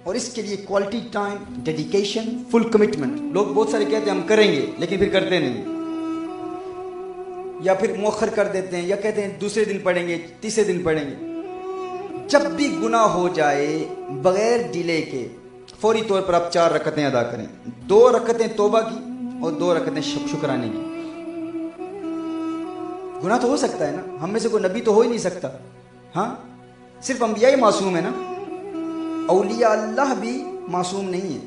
اور اس کے لیے کوالٹی ٹائم، ڈیڈیکیشن، فل کمٹمنٹ. لوگ بہت سارے کہتے ہیں ہم کریں گے لیکن پھر کرتے نہیں، یا پھر مؤخر کر دیتے ہیں، یا کہتے ہیں دوسرے دن پڑھیں گے، تیسرے دن پڑھیں گے. جب بھی گناہ ہو جائے بغیر ڈیلے کے فوری طور پر آپ 4 رکعتیں ادا کریں. 2 رکعتیں توبہ کی اور 2 رکعتیں شکرانے کی. گناہ تو ہو سکتا ہے نا، ہم میں سے کوئی نبی تو ہو ہی نہیں سکتا. ہاں صرف انبیاء ہی معصوم ہے نا، اولیاء اللہ بھی معصوم نہیں ہے.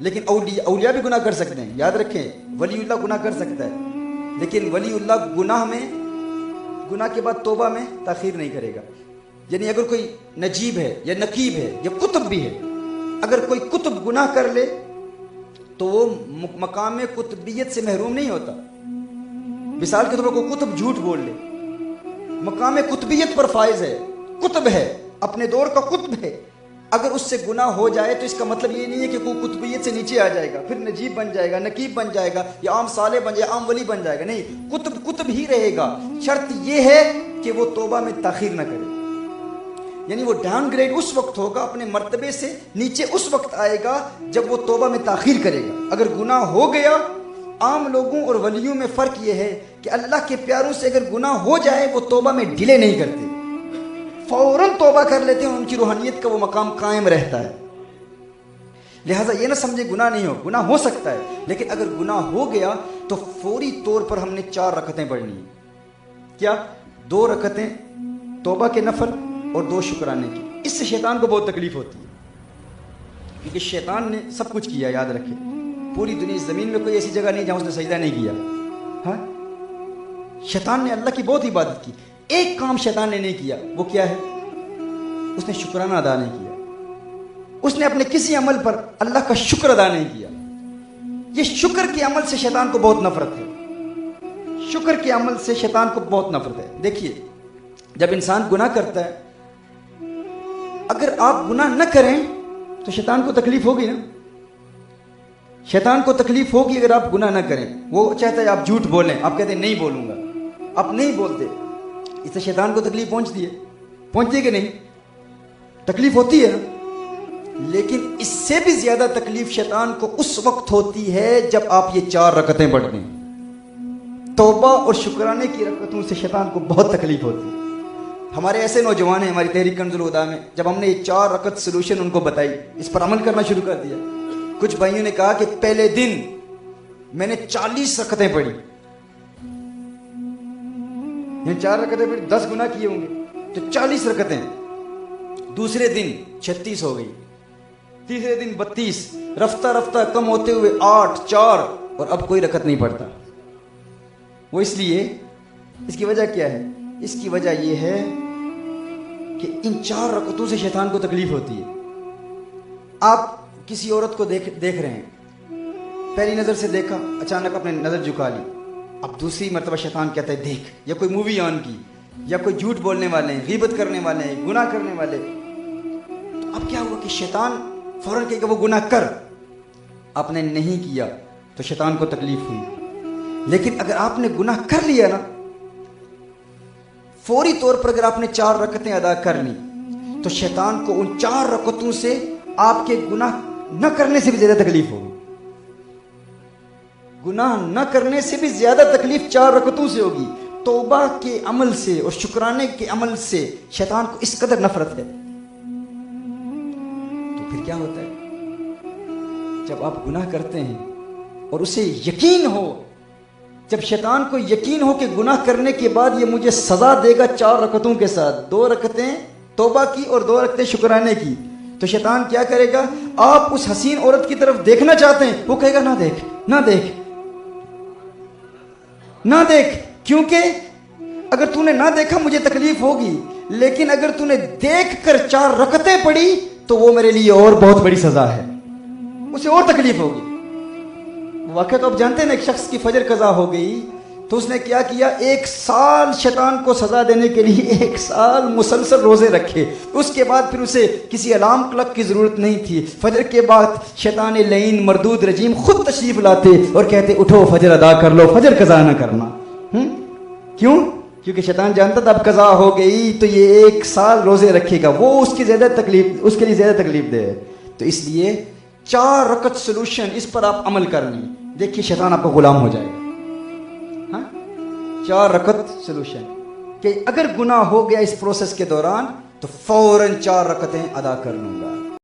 لیکن اولیاء بھی گناہ کر سکتے ہیں، یاد رکھیں. ولی اللہ گناہ کر سکتا ہے لیکن ولی اللہ گناہ کے بعد توبہ میں تاخیر نہیں کرے گا. یعنی اگر کوئی نجیب ہے یا نقیب ہے یا کتب بھی ہے، اگر کوئی کتب گناہ کر لے تو وہ مقام کتبیت سے محروم نہیں ہوتا. مثال کے طور پر کوئی کتب جھوٹ بول لے، مقام کتبیت پر فائز ہے، کتب ہے، اپنے دور کا کتب ہے. اگر اس سے گناہ ہو جائے تو اس کا مطلب یہ نہیں ہے کہ کوئی کتبیت سے نیچے آ جائے گا، پھر نجیب بن جائے گا، نقیب بن جائے گا، یا عام صالح بن جائے گا، عام ولی بن جائے گا. نہیں، کتب ہی رہے گا. شرط یہ ہے کہ وہ توبہ میں تاخیر نہ کرے. یعنی وہ ڈاؤن گریڈ اس وقت ہوگا، اپنے مرتبے سے نیچے اس وقت آئے گا جب وہ توبہ میں تاخیر کرے گا. اگر گناہ ہو گیا، عام لوگوں اور ولیوں میں فرق یہ ہے کہ اللہ کے پیاروں سے اگر گناہ ہو جائے وہ توبہ میں ڈیلے نہیں کرتے، فوراً توبہ کر لیتے ہیں، ان کی روحانیت کا وہ مقام قائم رہتا ہے. لہٰذا یہ نہ سمجھے گناہ نہیں ہو، گناہ ہو سکتا ہے، لیکن اگر گناہ ہو گیا تو فوری طور پر ہم نے 4 رکعتیں پڑھنی ہیں. کیا؟ 2 رکعتیں توبہ کے نفل اور 2 شکرانے کی. اس سے شیطان کو بہت تکلیف ہوتی ہے، کیونکہ شیطان نے سب کچھ کیا. یاد رکھے، پوری دنیا زمین میں کوئی ایسی جگہ نہیں جہاں اس نے سجدہ نہیں کیا. ہاں، شیطان نے اللہ کی بہت عبادت کی. ایک کام شیطان نے نہیں کیا، وہ کیا ہے؟ اس نے شکرانہ ادا نہیں کیا. اس نے اپنے کسی عمل پر اللہ کا شکر ادا نہیں کیا. یہ شکر کے عمل سے شیطان کو بہت نفرت ہے. شکر کے عمل سے شیطان کو بہت نفرت ہے. دیکھیے، جب انسان گناہ کرتا ہے، اگر آپ گناہ نہ کریں تو شیطان کو تکلیف ہوگی نا. شیطان کو تکلیف ہوگی اگر آپ گناہ نہ کریں. وہ چاہتا ہے آپ جھوٹ بولیں، آپ کہتے ہیں نہیں بولوں گا، آپ نہیں بولتے. اس سے شیطان کو تکلیف پہنچتی ہے، پہنچتی ہے کہ نہیں؟ تکلیف ہوتی ہے نا. لیکن اس سے بھی زیادہ تکلیف شیطان کو اس وقت ہوتی ہے جب آپ یہ 4 رکعتیں پڑھتے ہیں. توبہ اور شکرانے کی رکعتوں سے شیطان کو بہت تکلیف ہوتی ہے. ہمارے ایسے نوجوان ہیں ہماری تحریک کنز الہدیٰ میں، جب ہم نے یہ 4 رکعت سلوشن ان کو بتائی، اس پر عمل کرنا شروع کر دیا. کچھ بھائیوں نے کہا کہ پہلے دن میں نے 40 رکعتیں پڑھی. یہ 4 رکعتیں پڑھی، 10 گناہ کیے ہوں گے تو 40 رکعتیں. دوسرے دن 36 ہو گئی، تیسرے دن 32، رفتہ رفتہ کم ہوتے ہوئے 8، 4، اور اب کوئی رکعت نہیں پڑھتا. وہ اس لیے، اس کی وجہ کیا ہے؟ اس کی وجہ یہ ہے کہ ان 4 رکعتوں سے شیطان کو تکلیف ہوتی ہے. آپ کسی عورت کو دیکھ رہے ہیں، پہلی نظر سے دیکھا، اچانک اپنے نظر جھکا لی. اب دوسری مرتبہ شیطان کہتا ہے دیکھ، یا کوئی مووی آن کی، یا کوئی جھوٹ بولنے والے ہیں، غیبت کرنے والے ہیں، گناہ کرنے والے. تو اب کیا ہوا کہ شیطان فوراً کہے کہ وہ گناہ کر. آپ نے نہیں کیا تو شیطان کو تکلیف ہوئی. لیکن اگر آپ نے گناہ کر لیا نا، فوری طور پر اگر آپ نے 4 رکعتیں ادا کر لی تو شیطان کو ان 4 رکعتوں سے آپ کے گناہ نہ کرنے سے بھی زیادہ تکلیف ہوگی. گناہ نہ کرنے سے بھی زیادہ تکلیف 4 رکعتوں سے ہوگی. توبہ کے عمل سے اور شکرانے کے عمل سے شیطان کو اس قدر نفرت ہے. تو پھر کیا ہوتا ہے جب آپ گناہ کرتے ہیں اور اسے یقین ہو، جب شیطان کو یقین ہو کہ گناہ کرنے کے بعد یہ مجھے سزا دے گا 4 رکعتوں کے ساتھ، 2 رکعتیں توبہ کی اور 2 رکعتیں شکرانے کی، تو شیطان کیا کرے گا؟ آپ اس حسین عورت کی طرف دیکھنا چاہتے ہیں، وہ کہے گا نہ دیکھ، نہ دیکھ، نہ دیکھ، کیونکہ اگر تو نے نہ دیکھا مجھے تکلیف ہوگی، لیکن اگر تو نے دیکھ کر 4 رکعتیں پڑھی تو وہ میرے لیے اور بہت بڑی سزا ہے، اسے اور تکلیف ہوگی. واقعہ تو آپ جانتے ہیں نا، ایک شخص کی فجر قضا ہو گئی تو اس نے کیا کیا؟ 1 سال شیطان کو سزا دینے کے لیے 1 سال مسلسل روزے رکھے. اس کے بعد پھر اسے کسی الارم کلک کی ضرورت نہیں تھی. فجر کے بعد شیطان لعین مردود رجیم خود تشریف لاتے اور کہتے اٹھو فجر ادا کر لو، فجر قضا نہ کرنا. کیوں؟ کیونکہ شیطان جانتا تھا اب قضا ہو گئی تو یہ 1 سال روزے رکھے گا، وہ اس کے لیے زیادہ تکلیف دے، تو اس لیے 4 رکعت سولوشن، اس پر آپ عمل کرنی، دیکھیے شیطان آپ کا غلام ہو جائے گا۔ ہاں 4 رکعت سولوشن کہ اگر گناہ ہو گیا اس پروسیس کے دوران تو فوراً 4 رکعتیں ادا کر لوں گا۔